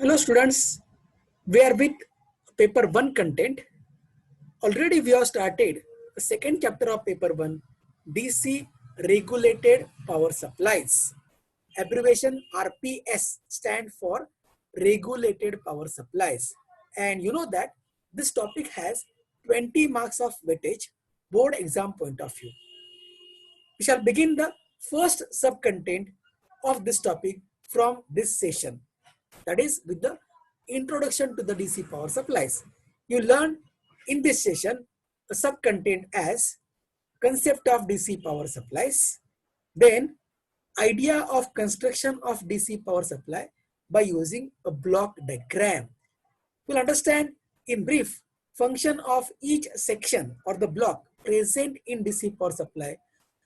Hello students, we are with paper 1 content. Already we have started the second chapter of paper 1, DC regulated power supplies. Abbreviation RPS stand for regulated power supplies. And you know that this topic has 20 marks of weightage board exam point of view. We shall begin the first sub-content of this topic from this session. That is with the introduction to the DC power supplies. You learn in this session a sub-content as concept of DC power supplies, then idea of construction of DC power supply by using a block diagram. You'll understand in brief function of each section or the block present in DC power supply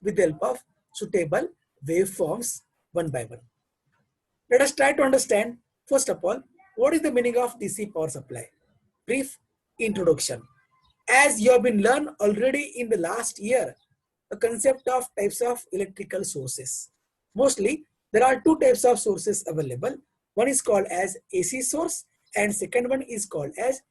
with the help of suitable waveforms one by one. Let us try to understand first of all what is the meaning of DC power supply. Brief introduction. As you have been learned already in the last year, the concept of types of electrical sources. Mostly there are two types of sources available. One is called as AC source and second one is called as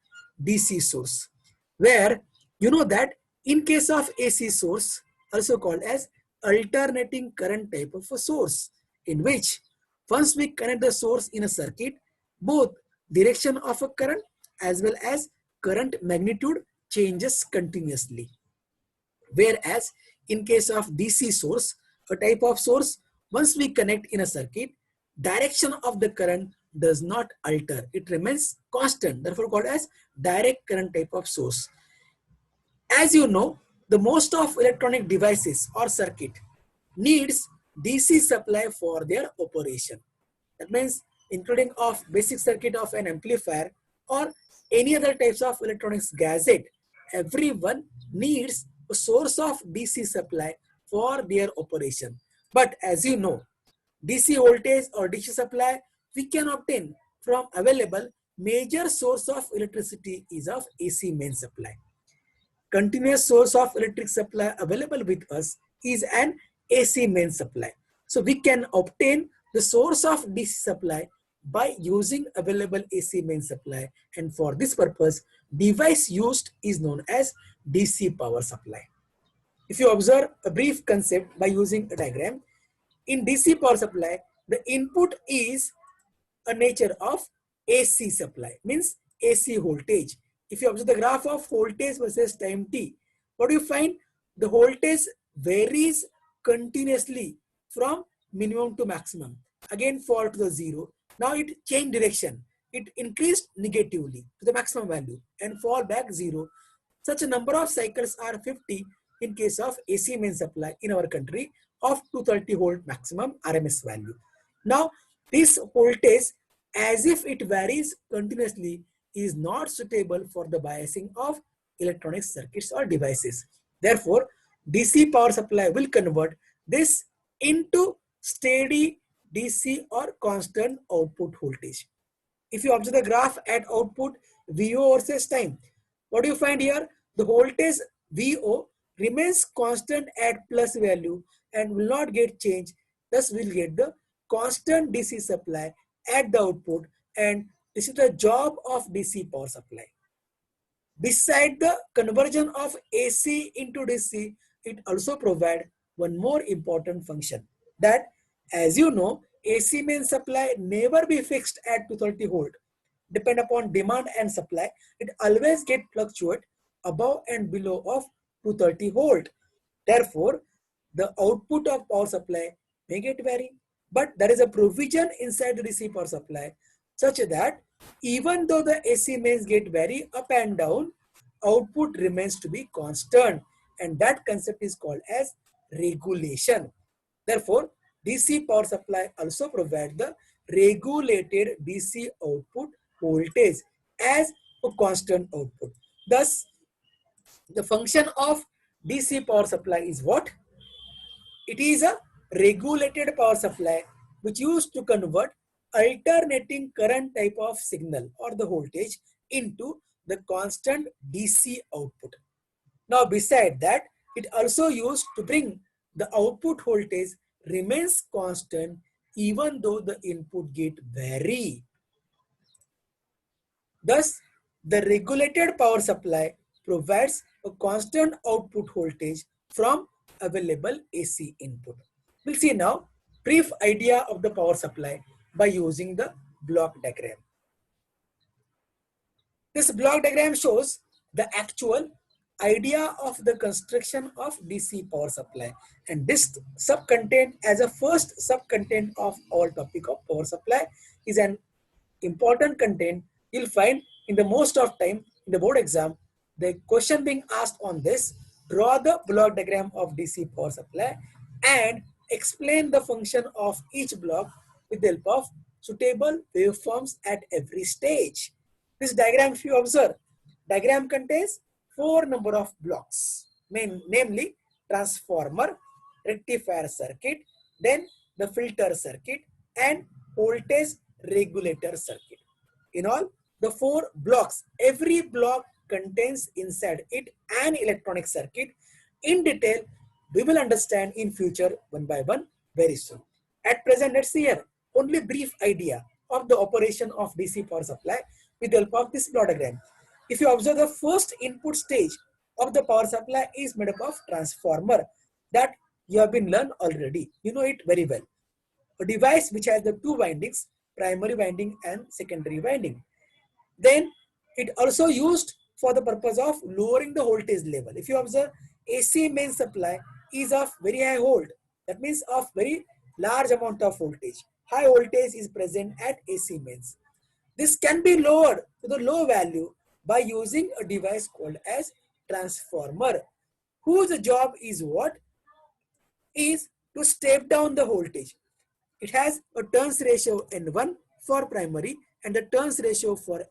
DC source, where you know that in case of AC source, also called as alternating current type of a source, in which once we connect the source in a circuit, both direction of a current as well as current magnitude changes continuously. Whereas in case of DC source, a type of source, once we connect in a circuit, direction of the current does not alter. It remains constant, therefore called as direct current type of source. As you know, the most of electronic devices or circuit needs DC supply for their operation. That means including of basic circuit of an amplifier or any other types of electronics gadget, everyone needs a source of DC supply for their operation. But as you know, DC voltage or DC supply we can obtain from available major source of electricity is of AC main supply. Continuous source of electric supply available with us is an AC main supply. So we can obtain the source of DC supply by using available AC main supply, and for this purpose device used is known as DC power supply. If you observe a brief concept by using a diagram, in DC power supply the input is a nature of AC supply, means AC voltage. If you observe the graph of voltage versus time t, what do you find? The voltage varies continuously from minimum to maximum, again fall to the zero. Now it changed direction, it increased negatively to the maximum value and fall back zero. Such a number of cycles are 50 in case of AC main supply in our country of 230 volt maximum RMS value. Now this voltage, as if it varies continuously, is not suitable for the biasing of electronic circuits or devices. Therefore, DC power supply will convert this into steady DC or constant output voltage. If you observe the graph at output VO versus time, what do you find here? The voltage VO remains constant at plus value and will not get changed. Thus, we'll get the constant DC supply at the output, and this is the job of DC power supply. Beside the conversion of AC into DC, it also provides one more important function, that as you know, AC main supply never be fixed at 230 volt. Depend upon demand and supply, it always get fluctuate above and below of 230 volt. Therefore, the output of power supply may get vary, but there is a provision inside the DC power supply such that even though the AC mains get vary up and down, output remains to be constant, and that concept is called as regulation. Therefore, DC power supply also provides the regulated DC output voltage as a constant output. Thus, the function of DC power supply is what? It is a regulated power supply which used to convert alternating current type of signal or the voltage into the constant DC output. Now beside that, it also used to bring the output voltage remains constant even though the input get vary. Thus, the regulated power supply provides a constant output voltage from available AC input. We'll see now brief idea of the power supply by using the block diagram. This block diagram shows the actual idea of the construction of DC power supply, and this sub-content as a first sub-content of our topic of power supply is an important content you'll find in the most of time in the board exam. The question being asked on this: draw the block diagram of DC power supply and explain the function of each block with the help of suitable waveforms at every stage. This diagram, if you observe, diagram contains four number of blocks, namely transformer, rectifier circuit, then the filter circuit, and voltage regulator circuit. In all, the four blocks, every block contains inside it an electronic circuit. In detail, we will understand in future one by one very soon. At present, let's see here only brief idea of the operation of DC power supply with the help of this block diagram. If you observe, the first input stage of the power supply is made up of transformer that you have been learned already. You know it very well. A device which has the two windings, primary winding and secondary winding. Then it also used for the purpose of lowering the voltage level. If you observe, AC main supply is of very high volt. That means of very large amount of voltage. High voltage is present at AC mains. This can be lowered to the low value by using a device called as transformer, whose job is what? Is to step down the voltage. It has a turns ratio N1 for primary and the turns ratio for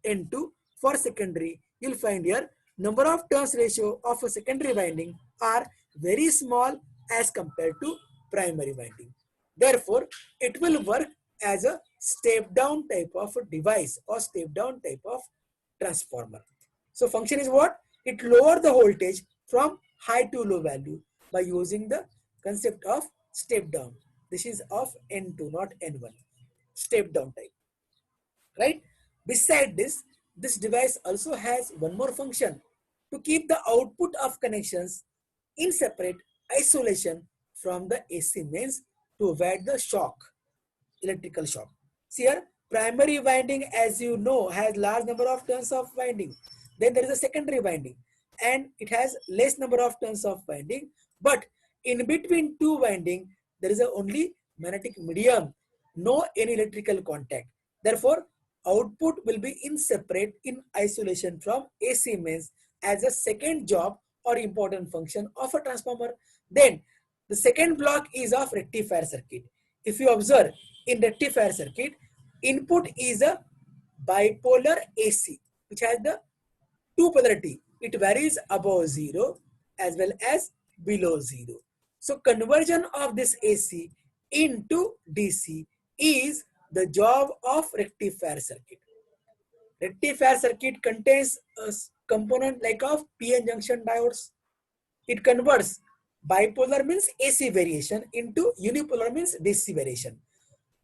N2 for secondary. You'll find here number of turns ratio of a secondary winding are very small as compared to primary winding. Therefore, it will work as a step down type of a device or step down type of transformer. So function is what? It lower the voltage from high to low value by using the concept of step down. This is of N2, not N1. Step down type. Right? Beside this, this device also has one more function to keep the output of connections in separate isolation from the AC mains to avoid the shock, electrical shock. See here, primary winding, as you know, has large number of turns of winding. Then there is a secondary winding and it has less number of turns of winding. But in between two winding, there is only magnetic medium, no any electrical contact. Therefore, output will be in separate in isolation from AC mains as a second job or important function of a transformer. Then the second block is of rectifier circuit. If you observe, in rectifier circuit, input is a bipolar AC, which has the two polarity. It varies above 0 as well as below 0. So conversion of this AC into DC is the job of rectifier circuit. Rectifier circuit contains a component like of PN junction diodes. It converts bipolar means AC variation into unipolar means DC variation.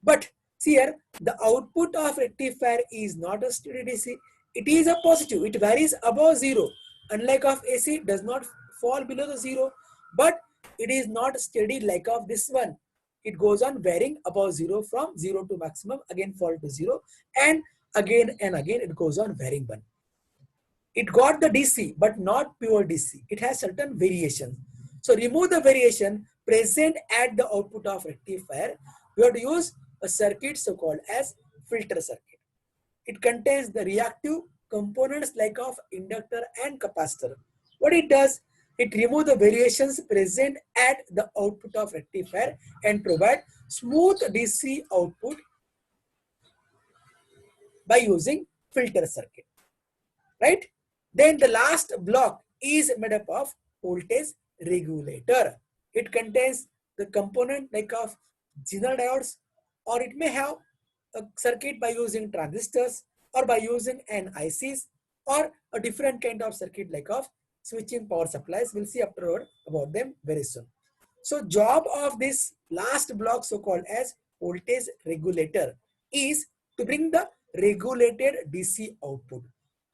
But see here, the output of rectifier is not a steady DC. It is a positive. It varies above 0. Unlike of AC, it does not fall below the 0. But it is not steady like of this one. It goes on varying above 0 from 0 to maximum, again fall to 0. And again it goes on varying 1. It got the DC, but not pure DC. It has certain variations. So remove the variation present at the output of rectifier. We have to use a circuit so called as filter circuit. It contains the reactive components like of inductor and capacitor. What it does, it removes the variations present at the output of rectifier and provide smooth DC output by using filter circuit. Right? Then the last block is made up of voltage regulator. It contains the component like of Zener diodes, or it may have a circuit by using transistors or by using an ICs or a different kind of circuit like of switching power supplies. We'll see afterward about them very soon. So job of this last block so called as voltage regulator is to bring the regulated DC output.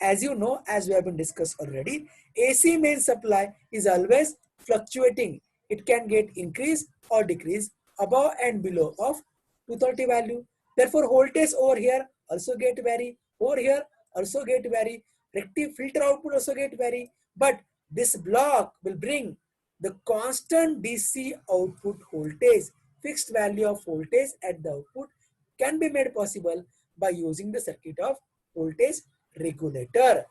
As you know, as we have been discussed already, AC main supply is always fluctuating. It can get increase or decrease above and below of 230 value. Therefore, voltage over here also get vary. Over here also get vary. Rective filter output also get vary. But this block will bring the constant DC output voltage. Fixed value of voltage at the output can be made possible by using the circuit of voltage regulator.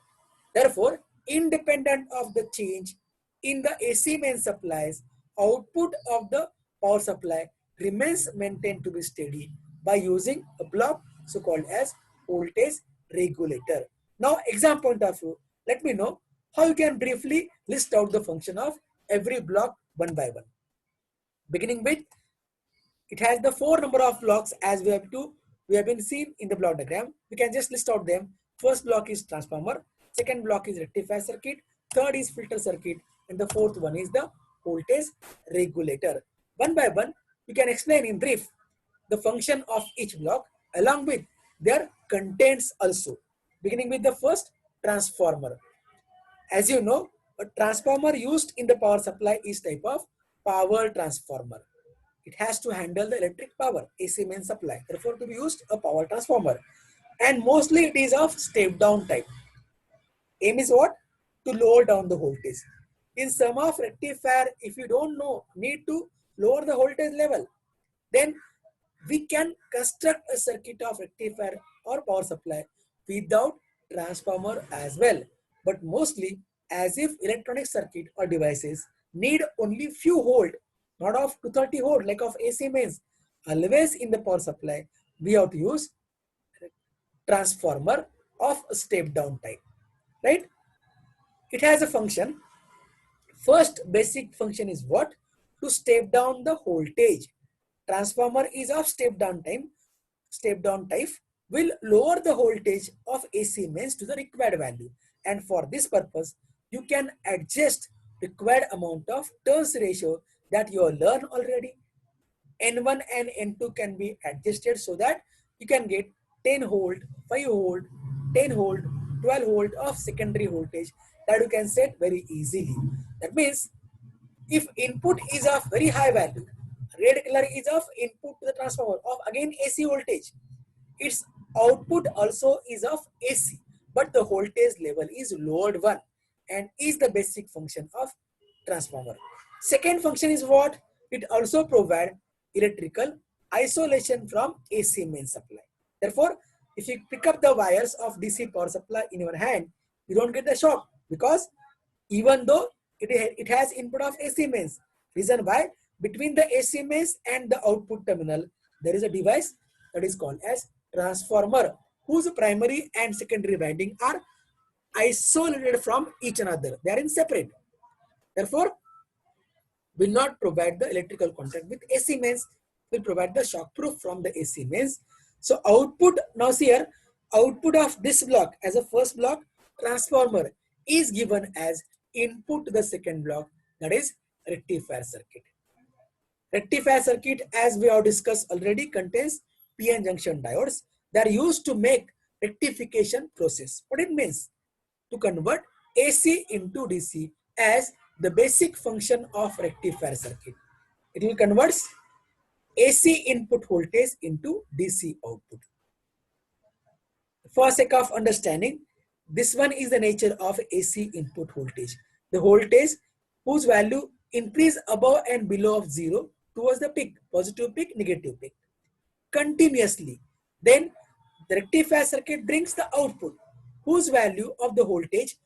Therefore, independent of the change in the AC main supplies, output of the power supply remains maintained to be steady by using a block so called as voltage regulator. Now, exam point of view, let me know how you can briefly list out the function of every block one by one. Beginning with, it has the four number of blocks as we have been seen in the block diagram. We can just list out them. First block is transformer, second block is rectifier circuit, third is filter circuit, and the fourth one is the voltage regulator. One by one, we can explain in brief the function of each block along with their contents also. Beginning with the first, transformer. As you know, a transformer used in the power supply is type of power transformer. It has to handle the electric power, AC main supply. Therefore, to be used a power transformer. And mostly it is of step down type. Aim is what? To lower down the voltage. In some of rectifier, if you don't know, need to lower the voltage level, then we can construct a circuit of rectifier or power supply without transformer as well. But mostly, as if electronic circuit or devices need only few volt, not of 230 volt like of AC mains. Always in the power supply, we have to use transformer of step down type, right? It has a function. First basic function is what? To step down the voltage. Transformer is of step down type will lower the voltage of AC mains to the required value. And for this purpose, you can adjust required amount of turns ratio that you learn already. N1 and N2 can be adjusted so that you can get 10 volt, 5 volt, 10 volt, 12 volt of secondary voltage that you can set very easily. That means if input is of very high value, red color is of input to the transformer of again AC voltage, its output also is of AC, but the voltage level is lowered one and is the basic function of transformer. Second function is what? It also provide electrical isolation from AC main supply. Therefore, if you pick up the wires of DC power supply in your hand, you don't get the shock because even though it has input of AC mains. Reason why? Between the AC mains and the output terminal, there is a device that is called as transformer, whose primary and secondary winding are isolated from each another. They are in separate. Therefore, will not provide the electrical contact with AC mains, will provide the shock proof from the AC mains. So output, now see here, output of this block as a first block, transformer is given as input to the second block, that is rectifier circuit. Rectifier circuit, as we have discussed already, contains PN junction diodes. They are used to make rectification process. What it means? To convert AC into DC as the basic function of rectifier circuit. It will convert AC input voltage into DC output. For sake of understanding, this one is the nature of AC input voltage. The voltage whose value increase above and below of zero towards the peak, positive peak, negative peak, continuously. Then the rectifier circuit brings the output whose value of the voltage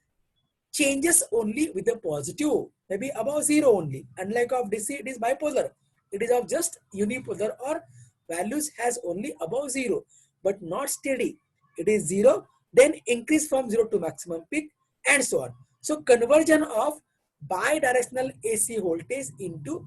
changes only with the positive, maybe above zero only. Unlike of DC, it is bipolar. It is of just unipolar or values has only above zero, but not steady. It is zero, then increase from zero to maximum peak and so on. So conversion of bidirectional AC voltage into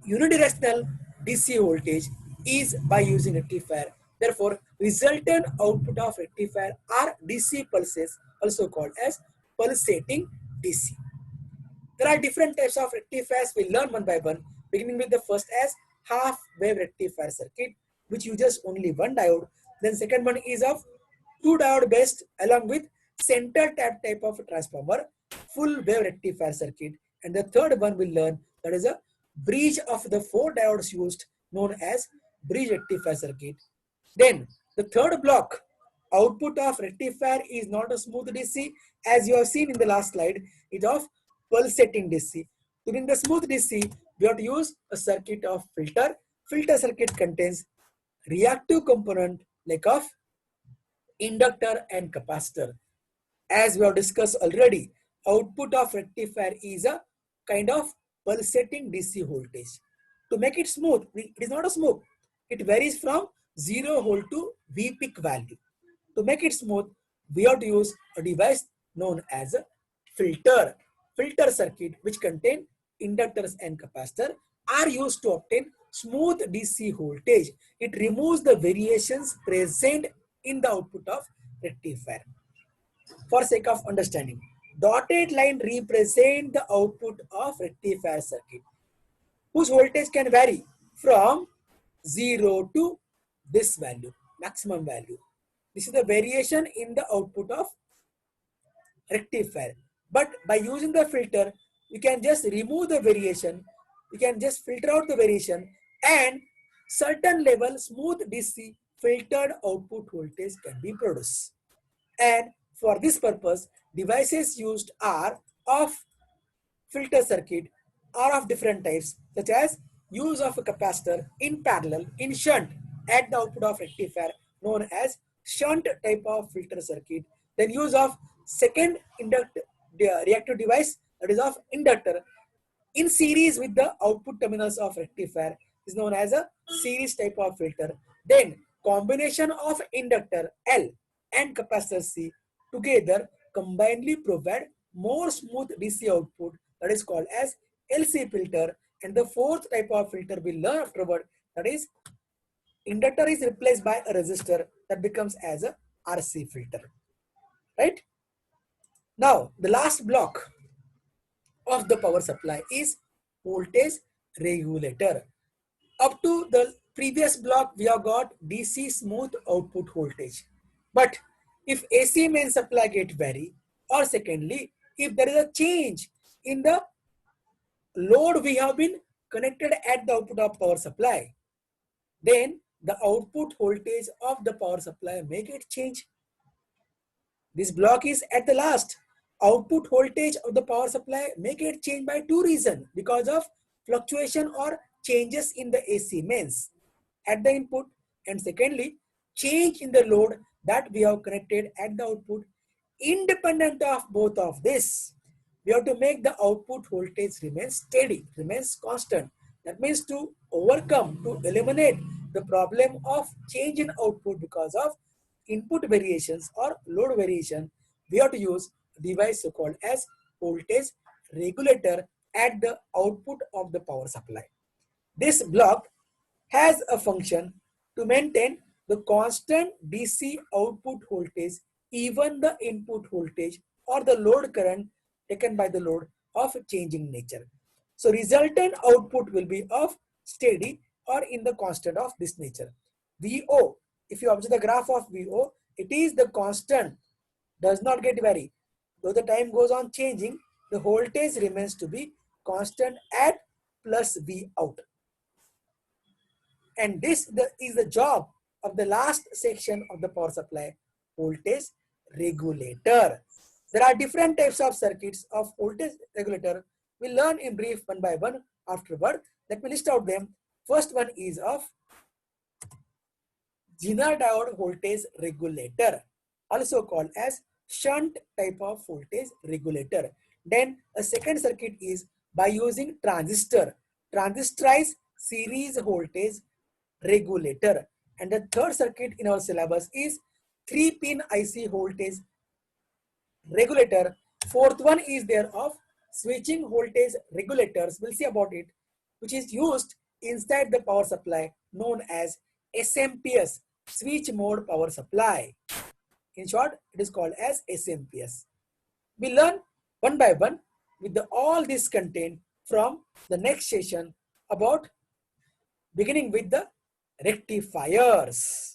unidirectional DC voltage is by using rectifier. Therefore, resultant output of rectifier are DC pulses, also called as pulsating DC. There are different types of rectifiers. We learn one by one, beginning with the first as half wave rectifier circuit, which uses only one diode. Then second one is of two diode based along with center tap type of transformer, full wave rectifier circuit. And the third one we'll learn, that is a bridge of the four diodes used, known as bridge rectifier circuit. Then the third block, output of rectifier is not a smooth DC, as you have seen in the last slide, it of pulsating DC. During the smooth DC, we have to use a circuit of filter. Filter circuit contains reactive component like of inductor and capacitor. As we have discussed already, output of rectifier is a kind of pulsating DC voltage. To make it smooth, it is not a smooth. It varies from 0 volt to V peak value. To make it smooth, we have to use a device known as a filter. Filter circuit, which contain inductors and capacitor, are used to obtain smooth DC voltage. It removes the variations present in the output of rectifier. For sake of understanding, dotted line represent the output of rectifier circuit, whose voltage can vary from 0 to this value, maximum value. This is the variation in the output of rectifier. But by using the filter, we can just remove the variation, we can just filter out the variation, and certain level smooth DC filtered output voltage can be produced. And for this purpose, devices used are of filter circuit are of different types, such as use of a capacitor in parallel in shunt at the output of rectifier, known as shunt type of filter circuit. Then use of second reactive device, that is of inductor, in series with the output terminals of rectifier, is known as a series type of filter. Then combination of inductor L and capacitor C together combinedly provide more smooth DC output, that is called as LC filter. And the fourth type of filter we learn afterward, that is inductor is replaced by a resistor, that becomes as a RC filter, right? Now the last block of the power supply is voltage regulator. Up to the previous block, we have got DC smooth output voltage. But if AC main supply get vary, or secondly, if there is a change in the load we have been connected at the output of power supply, then the output voltage of the power supply may get changed. This block is at the last. Output voltage of the power supply may get changed by two reasons, because of fluctuation or changes in the AC mains at the input, and secondly, change in the load that we have connected at the output. Independent of both of this, we have to make the output voltage remain steady, remains constant. That means to overcome, to eliminate the problem of change in output because of input variations or load variation, we have to use a device called as voltage regulator at the output of the power supply. This block has a function to maintain the constant DC output voltage, even the input voltage or the load current taken by the load of changing nature. So resultant output will be of steady or in the constant of this nature. VO, if you observe the graph of VO, it is the constant, does not get vary. Though the time goes on changing, the voltage remains to be constant at plus V out. And this is the job of the last section of the power supply, voltage regulator. There are different types of circuits of voltage regulator. We'll learn in brief one by one afterward. Let me list out them. First one is of Zener diode voltage regulator, also called as shunt type of voltage regulator. Then a second circuit is by using transistor, transistorized series voltage regulator. And the third circuit in our syllabus is 3-pin IC voltage regulator. Fourth one is there of switching voltage regulators, we'll see about it, which is used inside the power supply, known as SMPS, switch mode power supply. In short, it is called as SMPS. We learn one by one with all this content from the next session, about beginning with the rectifiers.